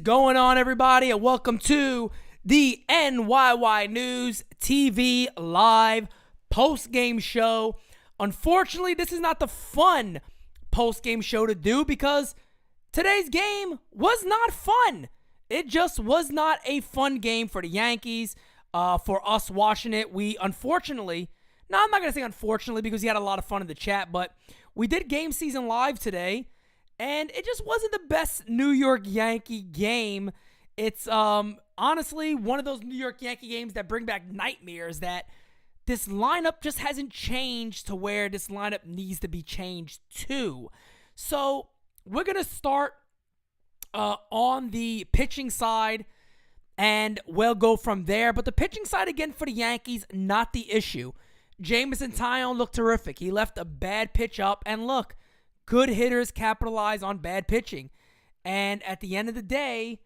going on, everybody, and welcome to the NYY News TV live post-game show. Unfortunately, this is not the fun post-game show to do because today's game was not fun. It just was not a fun game for the Yankees. For us watching it, I'm not going to say unfortunately because he had a lot of fun in the chat, but we did Game Season Live today, and it just wasn't the best New York Yankee game. It's honestly one of those New York Yankee games that bring back nightmares that this lineup just hasn't changed to where this lineup needs to be changed to. So we're going to start on the pitching side, and we'll go from there. But the pitching side, again, for the Yankees, not the issue. Jameson Taillon looked terrific. He left a bad pitch up, and look, good hitters capitalize on bad pitching. And at the end of the day,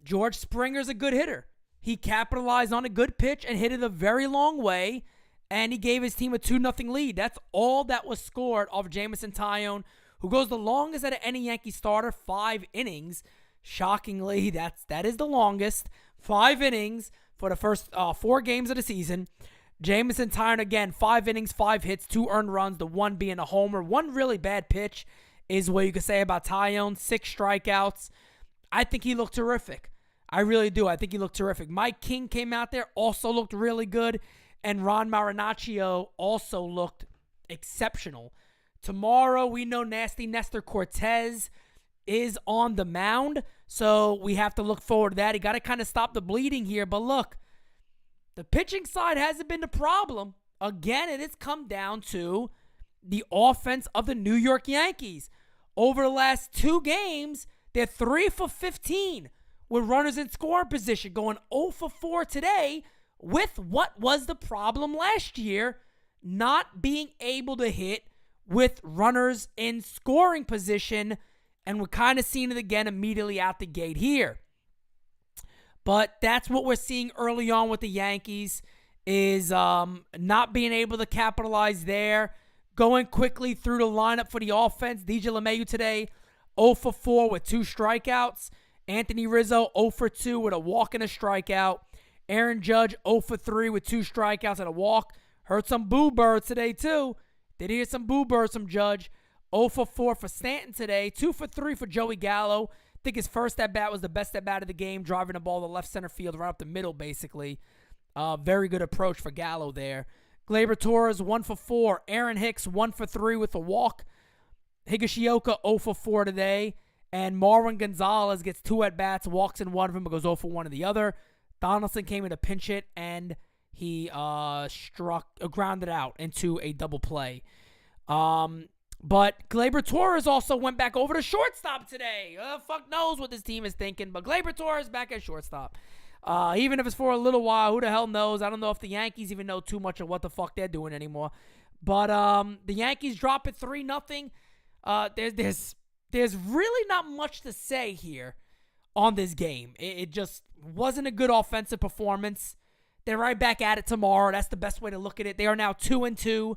George Springer's a good hitter. He capitalized on a good pitch and hit it a very long way, and he gave his team a 2-0 lead. That's all that was scored off Jameson Taillon, who goes the longest out of any Yankee starter, 5 innings. Shockingly, that is the longest. 5 innings for the first 4 games of the season. Jameson Taillon, again, 5 innings, 5 hits, 2 earned runs, the 1 being a homer. 1 really bad pitch is what you could say about Taillon. 6 strikeouts. I think he looked terrific. I really do. I think he looked terrific. Mike King came out there, also looked really good. And Ron Marinaccio also looked exceptional. Tomorrow, we know Nasty Nestor Cortez is on the mound, so we have to look forward to that. He got to kind of stop the bleeding here, but look, the pitching side hasn't been the problem. Again, it has come down to the offense of the New York Yankees. Over the last 2 games, they're 3 for 15 with runners in scoring position, going 0 for 4 today with what was the problem last year, not being able to hit with runners in scoring position, and we're kind of seeing it again immediately out the gate here. But that's what we're seeing early on with the Yankees is not being able to capitalize there. Going quickly through the lineup for the offense, DJ LeMahieu today 0 for 4 with 2 strikeouts. Anthony Rizzo 0 for 2 with a walk and a strikeout. Aaron Judge 0 for 3 with 2 strikeouts and a walk. Heard some boo birds today too. Did hear some boo birds from Judge. 0 for 4 for Stanton today. 2 for 3 for Joey Gallo. I think his first at-bat was the best at-bat of the game, driving the ball to left center field right up the middle, basically. Very good approach for Gallo there. Gleyber Torres, 1 for 4. Aaron Hicks, 1 for 3 with a walk. Higashioka, 0 for 4 today. And Marwin Gonzalez gets 2 at-bats, walks in one of them, but goes 0 for 1 in the other. Donaldson came in to pinch hit, and he grounded out into a double play. But Gleyber Torres also went back over to shortstop today. Fuck knows what this team is thinking, but Gleyber Torres back at shortstop. Even if it's for a little while, who the hell knows? I don't know if the Yankees even know too much of what the fuck they're doing anymore. But the Yankees drop it 3-0. There's really not much to say here on this game. It just wasn't a good offensive performance. They're right back at it tomorrow. That's the best way to look at it. They are now 2-2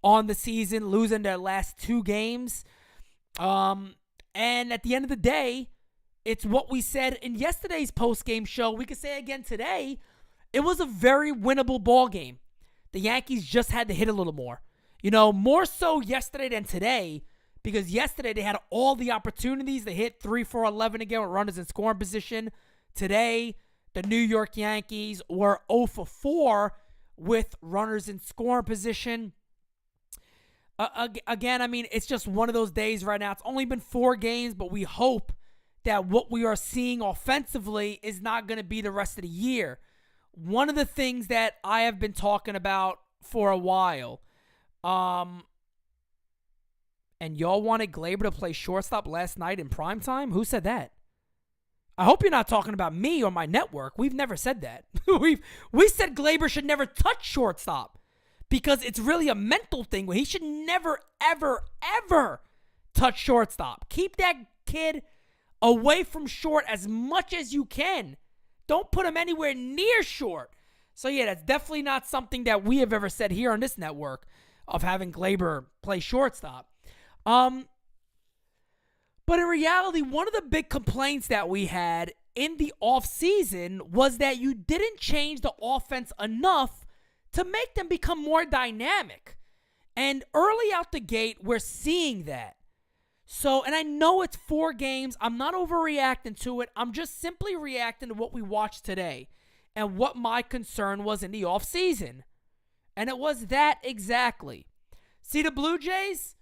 on the season, losing their last 2 games. And at the end of the day, it's what we said in yesterday's post-game show. We could say again today, it was a very winnable ball game. The Yankees just had to hit a little more. More so yesterday than today, because yesterday they had all the opportunities. They hit 3 for 11 again with runners in scoring position. Today, the New York Yankees were 0 for 4 with runners in scoring position. Again, I mean, it's just one of those days right now. It's only been 4 games, but we hope that what we are seeing offensively is not going to be the rest of the year. One of the things that I have been talking about for a while, and y'all wanted Gleyber to play shortstop last night in primetime? Who said that? I hope you're not talking about me or my network. We've never said that. We said Gleyber should never touch shortstop because it's really a mental thing. He should never, ever, ever touch shortstop. Keep that kid away from short as much as you can. Don't put him anywhere near short. So, yeah, that's definitely not something that we have ever said here on this network of having Gleyber play shortstop. But in reality, one of the big complaints that we had in the offseason was that you didn't change the offense enough to make them become more dynamic. And early out the gate, we're seeing that. So, and I know it's 4 games. I'm not overreacting to it. I'm just simply reacting to what we watched today and what my concern was in the offseason. And it was that exactly. See, the Blue Jays,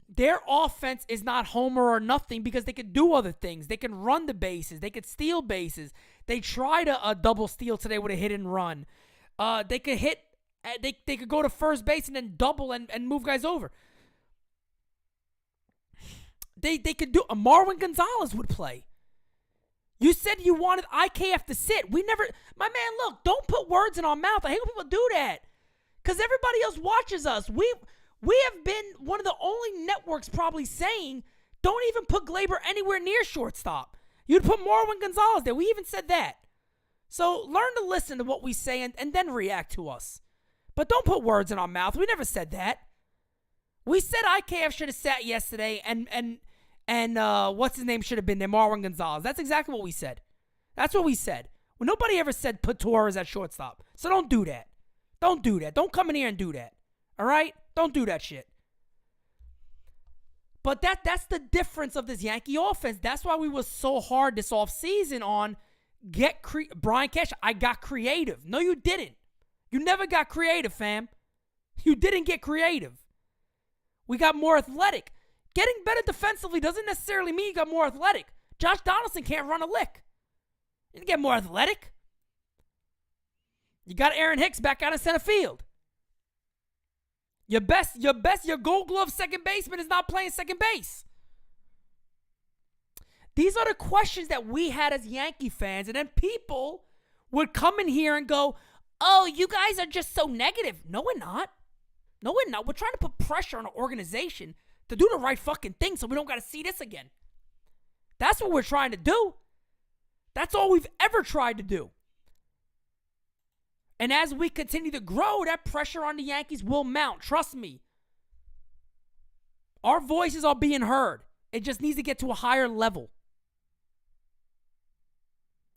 their offense is not homer or nothing because they can do other things. They can run the bases. They can steal bases. They tried a double steal today with a hit and run. They could hit. They could go to first base and then double and move guys over. They could do. Marwin Gonzalez would play. You said you wanted IKF to sit. We never. My man, look, don't put words in our mouth. I hate when people do that because everybody else watches us. We have been one of the only networks probably saying don't even put Gleyber anywhere near shortstop. You'd put Marwin Gonzalez there. We even said that. So learn to listen to what we say and then react to us. But don't put words in our mouth. We never said that. We said IKF should have sat yesterday and what's his name should have been there, Marwin Gonzalez. That's exactly what we said. That's what we said. Well, nobody ever said put Torres at shortstop. So don't do that. Don't do that. Don't come in here and do that. All right? Don't do that shit. But that's the difference of this Yankee offense. That's why we were so hard this offseason on Brian Cash. I got creative. No, you didn't. You never got creative, fam. You didn't get creative. We got more athletic. Getting better defensively doesn't necessarily mean you got more athletic. Josh Donaldson can't run a lick. You didn't get more athletic. You got Aaron Hicks back out in center field. Your Gold Glove second baseman is not playing second base. These are the questions that we had as Yankee fans, and then people would come in here and go, oh, you guys are just so negative. No, we're not. No, we're not. We're trying to put pressure on an organization to do the right fucking thing so we don't got to see this again. That's what we're trying to do. That's all we've ever tried to do. And as we continue to grow, that pressure on the Yankees will mount. Trust me. Our voices are being heard. It just needs to get to a higher level.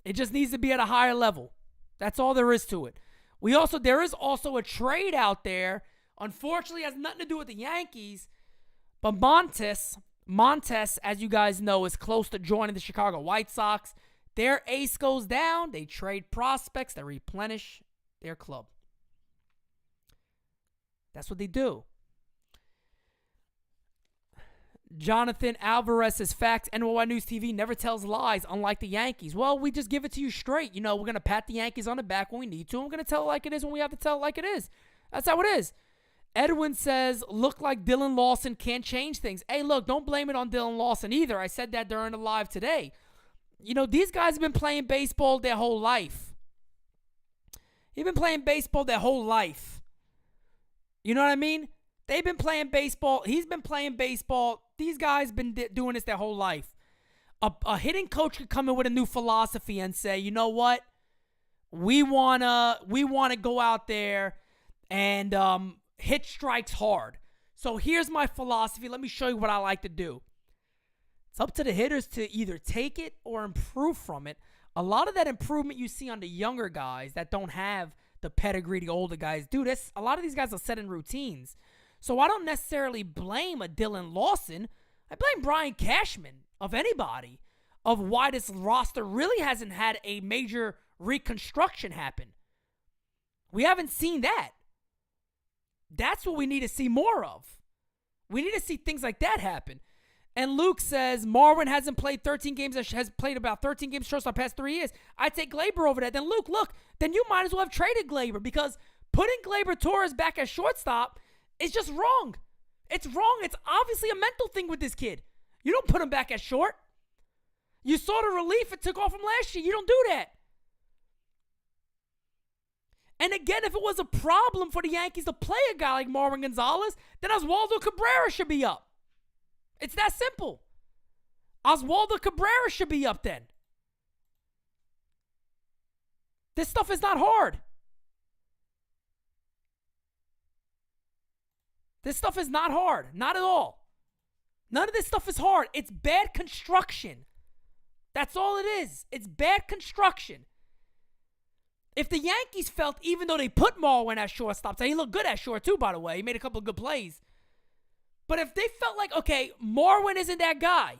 It just needs to be at a higher level. That's all there is to it. There is also a trade out there. Unfortunately, it has nothing to do with the Yankees. But Montes, as you guys know, is close to joining the Chicago White Sox. Their ace goes down. They trade prospects that replenish their club. That's what they do. Jonathan Alvarez says, facts, NyynewsTV never tells lies, unlike the Yankees. Well, we just give it to you straight. You know, we're going to pat the Yankees on the back when we need to. And we're going to tell it like it is when we have to tell it like it is. That's how it is. Edwin says, look like Dylan Lawson can't change things. Hey, look, don't blame it on Dylan Lawson either. I said that during the live today. You know, these guys have been playing baseball their whole life. They've been playing baseball their whole life. You know what I mean? They've been playing baseball. He's been playing baseball. These guys been doing this their whole life. A hitting coach could come in with a new philosophy and say, you know what? We wanna go out there and hit strikes hard. So here's my philosophy. Let me show you what I like to do. It's up to the hitters to either take it or improve from it. A lot of that improvement you see on the younger guys that don't have the pedigree the older guys do. A lot of these guys are set in routines. So I don't necessarily blame a Dylan Lawson. I blame Brian Cashman, of anybody, of why this roster really hasn't had a major reconstruction happen. We haven't seen that. That's what we need to see more of. We need to see things like that happen. And Luke says, Marwin hasn't played 13 games, has played about 13 games shortstop the past 3 years. I'd take Gleyber over that. Then Luke, look, then you might as well have traded Gleyber because putting Gleyber Torres back at shortstop is just wrong. It's wrong. It's obviously a mental thing with this kid. You don't put him back at short. You saw the relief it took off from last year. You don't do that. And again, if it was a problem for the Yankees to play a guy like Marwin Gonzalez, then Oswaldo Cabrera should be up. It's that simple. Oswaldo Cabrera should be up then. This stuff is not hard. This stuff is not hard. Not at all. None of this stuff is hard. It's bad construction. That's all it is. It's bad construction. If the Yankees felt, even though they put Marwin at shortstop, and he looked good at short too, by the way. He made a couple of good plays. But if they felt like, okay, Marwin isn't that guy.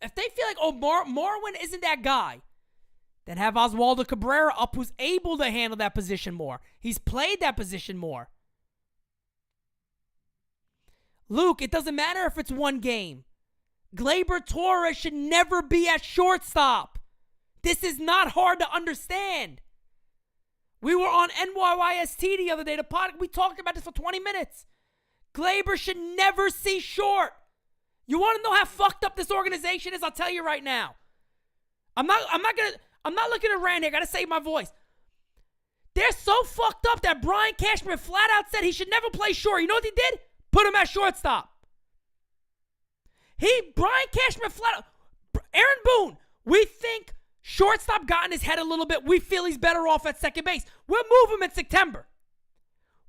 If they feel like, oh, Marwin isn't that guy, then have Oswaldo Cabrera up who's able to handle that position more. He's played that position more. Luke, it doesn't matter if it's one game. Gleyber Torres should never be at shortstop. This is not hard to understand. We were on NyynewsTV the other day. We talked about this for 20 minutes. Gleyber should never see short. You want to know how fucked up this organization is? I'll tell you right now. I'm not looking to rant here. I gotta save my voice. They're so fucked up that Brian Cashman flat out said he should never play short. You know what he did? Put him at shortstop. Brian Cashman flat out. Aaron Boone, we think shortstop got in his head a little bit. We feel he's better off at second base. We'll move him in September.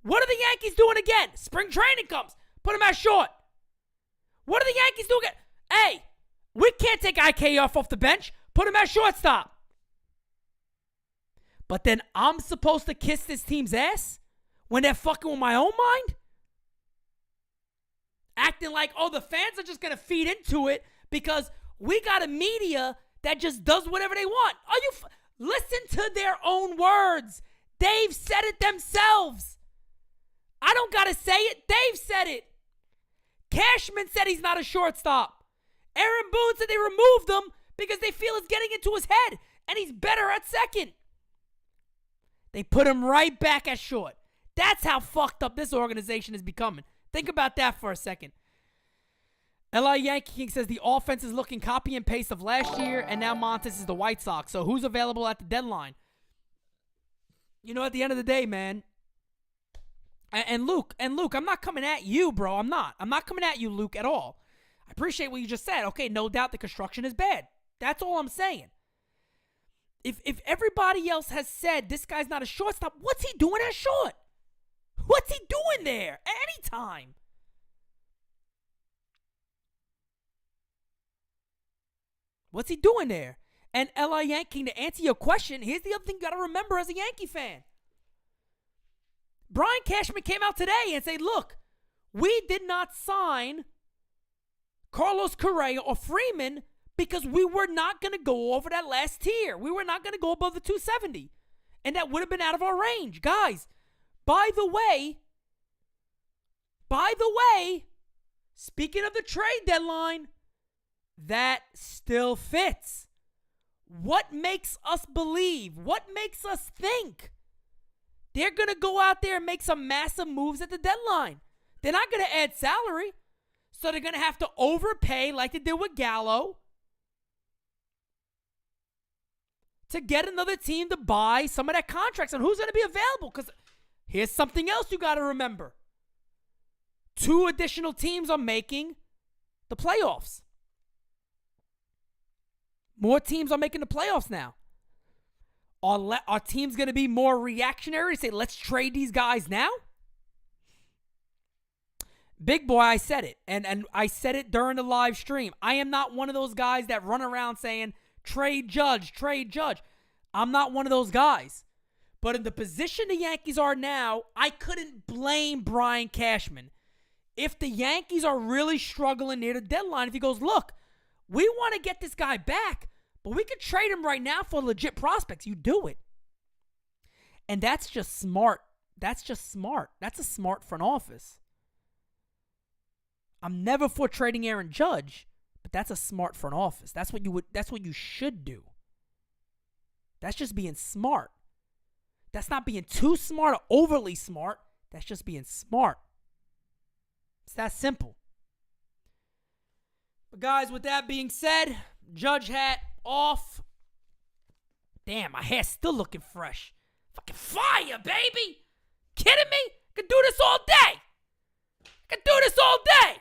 What are the Yankees doing again? Spring training comes. Put him at short. What are the Yankees doing again? Hey, we can't take IK off the bench. Put him at shortstop. But then I'm supposed to kiss this team's ass when they're fucking with my own mind? Acting like, oh, the fans are just going to feed into it because we got a media that just does whatever they want. Listen to their own words. They've said it themselves. I don't got to say it. They've said it. Cashman said he's not a shortstop. Aaron Boone said they removed him because they feel it's getting into his head and he's better at second. They put him right back at short. That's how fucked up this organization is becoming. Think about that for a second. LA Yankee King says the offense is looking copy and paste of last year, and now Montes is the White Sox. So who's available at the deadline? You know, at the end of the day, man. And Luke, I'm not coming at you, bro. I'm not coming at you, Luke, at all. I appreciate what you just said. Okay, no doubt the construction is bad. That's all I'm saying. If everybody else has said this guy's not a shortstop, what's he doing at short? What's he doing there at any time? What's he doing there? And LA Yankee, to answer your question, here's the other thing you got to remember as a Yankee fan. Brian Cashman came out today and said, look, we did not sign Carlos Correa or Freeman because we were not going to go over that last tier. We were not going to go above the 270. And that would have been out of our range. Guys, by the way, speaking of the trade deadline, that still fits. What makes us believe? What makes us think they're going to go out there and make some massive moves at the deadline? They're not going to add salary, so they're going to have to overpay like they did with Gallo to get another team to buy some of that contracts. And who's going to be available? Because here's something else you got to remember. 2 additional teams are making the playoffs. More teams are making the playoffs now. Are teams going to be more reactionary to say, let's trade these guys now? Big boy, I said it. And I said it during the live stream. I am not one of those guys that run around saying, trade Judge, trade Judge. I'm not one of those guys. But in the position the Yankees are now, I couldn't blame Brian Cashman. If the Yankees are really struggling near the deadline, if he goes, look, we want to get this guy back, but we could trade him right now for legit prospects. You do it. And that's just smart. That's just smart. That's a smart front office. I'm never for trading Aaron Judge, but that's a smart front office. That's what you should do. That's just being smart. That's not being too smart or overly smart. That's just being smart. It's that simple. But guys, with that being said, Judge hat off. Damn, my hair's still looking fresh. Fucking fire, baby. Kidding me? Could do this all day. Could do this all day.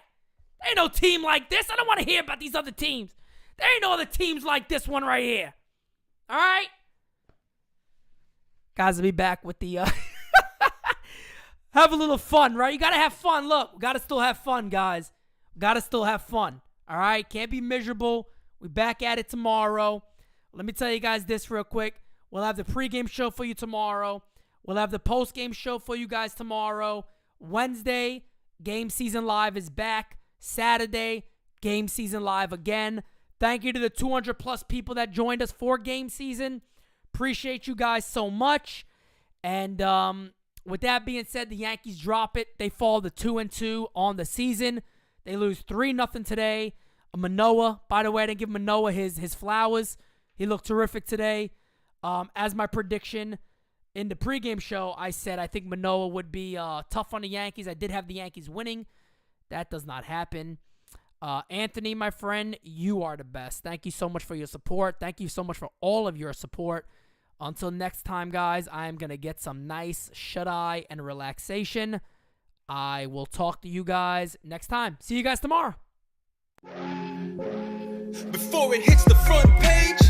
There ain't no team like this. I don't want to hear about these other teams. There ain't no other teams like this one right here. All right? Guys, I'll be back with the... have a little fun, right? You got to have fun. Look, we got to still have fun, guys. Got to still have fun. All right? Can't be miserable. We back at it tomorrow. Let me tell you guys this real quick. We'll have the pregame show for you tomorrow. We'll have the postgame show for you guys tomorrow. Wednesday, Game Season Live is back. Saturday, Game Season Live again. Thank you to the 200-plus people that joined us for Game Season. Appreciate you guys so much. And with that being said, the Yankees drop it. They fall to 2-2 on the season. They lose 3-0 today. Manoah, by the way, I didn't give Manoah his flowers. He looked terrific today. As my prediction in the pregame show, I said I think Manoah would be tough on the Yankees. I did have the Yankees winning. That does not happen. Anthony, my friend, you are the best. Thank you so much for your support. Thank you so much for all of your support. Until next time, guys, I am going to get some nice shut-eye and relaxation. I will talk to you guys next time. See you guys tomorrow. Before it hits the front page,